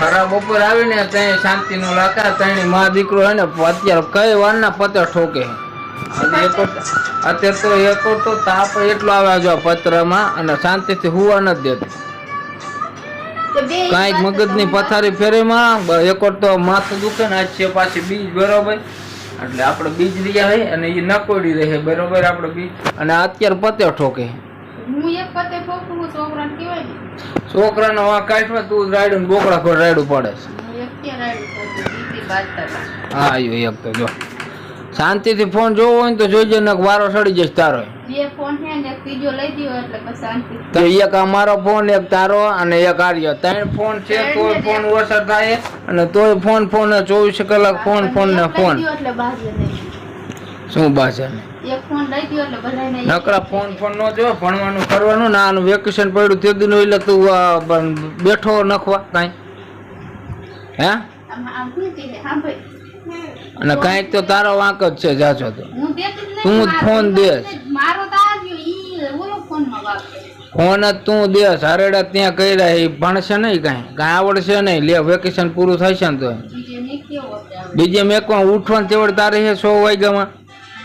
ખરા બપોર આવીને ત્યાં શાંતિનો લાકા ત્રણે મા દીકરો હે ને અત્યારે કઈ વારના પતર ઠોકે અત્યારે તો એકો તો તાપ એટલો આવે જો પતરામાં અને શાંતિથી હુવા નથી દેતો કાંઈક મગજની પથારી ફેરીમાં એકોર તો માથું દુખે ને આજ છે પાછી બીજ બરોબર એટલે આપણે બીજ રહ્યા હોય અને એ નકોડી રહે બરોબર આપણે બીજ અને અત્યારે પતે ઠોકે છોકરાનો વાંક કાઢવા તું રાયડું બોકડા ખોર રાયડું પડે છે હા એક તો જો શાંતિથી ફોન જોવો હોય તો જોઈજે ને વારો સડી જશે તારો એક અમારો ફોન એક તારો અને એક આર્ય ત્રણ ફોન છે તોય ફોન ઓછા થાય અને તોય ફોન 24 કલાક ફોન ને ફોન શું બાસે નકરા ફોન નો જો ભણવાનું કરવાનું ને આનું વેકેશન પડ્યું તે દિન એટલે તું બેઠો નખવા કાંઈ હે અને કાંઈક તો તારો વાંક જ છે જાજો તો તું જ ફોન દેસ ફોન જ તું દેસ હરેડા ત્યાં કર્યા એ ભણશે નહીં કાંઈ આવડશે નહીં લે વેકેશન પૂરું થાય છે ને તો બીજે મેકવા ઉઠવાનું તેવડ તારે છે 100 વાગ્યામાં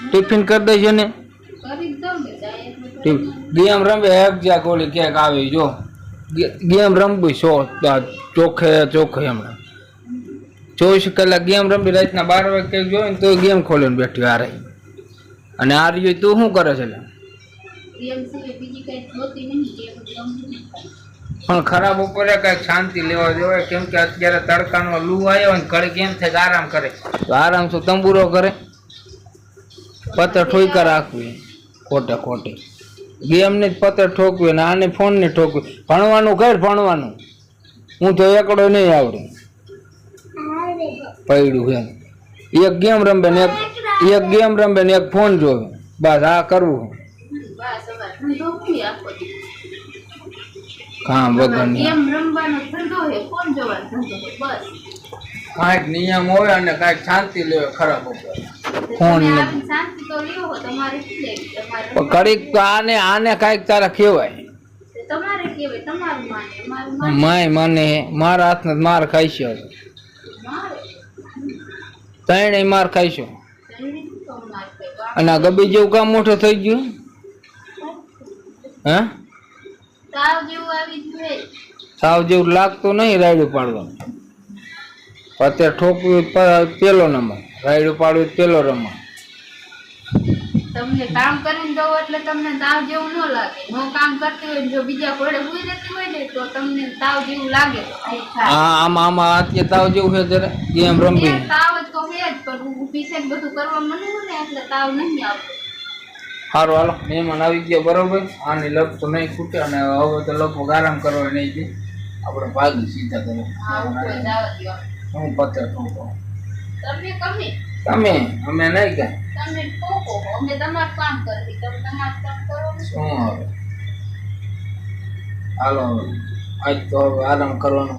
ટિફિન કરી દે છે ને ગેમ રમે એક જ્યાં ગોળી ક્યાંક આવી જો ગેમ રમવી ચોખ્ખે હમણાં 24 કલાક ગેમ રમી રાતના 12 વાગે કંઈક જોઈ ને તો ગેમ ખોલીને બેઠી આ રહી અને આ રહ્યું તું શું કરે છે પણ ખરાબ બપોરે કઈક શાંતિ લેવા દેવાય કેમ કે અત્યારે તડકાનો લૂ આવ્યો ને ઘડી કેમ થાય આરામ કરે તો આરામ શું તંબુરો કરે પતર ઠોકા રાખવી ખોટે ગેમ ની પતર ઠોકવી ને આને ફોન ને ઠોકવી ભણવાનું કર ભણવાનું હું તો એકડો નહીં આવડે પડ્યું એમ એક ગેમ રમે ને એક ફોન જોવે બસ આ કરવું કામ વગર કાંઈક નિયમ હોય અને કાંઈક શાંતિ લેવે ખરાબ ફોન કડીક આને કાંઈક તારા કહેવાય માય માને મારા હાથ માર ખાઈશો ત્રણે માર ખાઈશો અને આ ગબી જેવું કામ મોટું થઈ ગયું હે સાવ જેવું લાગતું નહીં રાયડું પાડવાનું અત્યારે ઠોકવું પેલો નંબર રાયડું પાડવું પેલો રમવા તમને કામ કરીને દો એટલે તમને તાવ જેવું ન લાગે નો કામ કરતી હોય જો બીજા કોડે હુઈ રહેતી હોય ને તો તમને તાવ જેવું લાગે હા આમાં અત્યારે તાવ જેવું છે જરા ગેમ રમવી તાવ જ તો છે જ પણ ઊભી છે બધું કરવા મને ને એટલે તાવ નહીં આવતો સારું હાલો મહેમાન આવી ગયા બરોબર આની લપ તો નહીં ખૂટે અને હવે તો લપ આરામ કરવા નહીં દે આપણે ભાગી સીધા કરો હું પત્ર ઠોકો તમે અમે નહીં ગયા તમે ઠોકો અમે તમારું કામ કરી તમે તમારું કામ કરો શું હવે હાલો આજ તો આરામ કરવાનો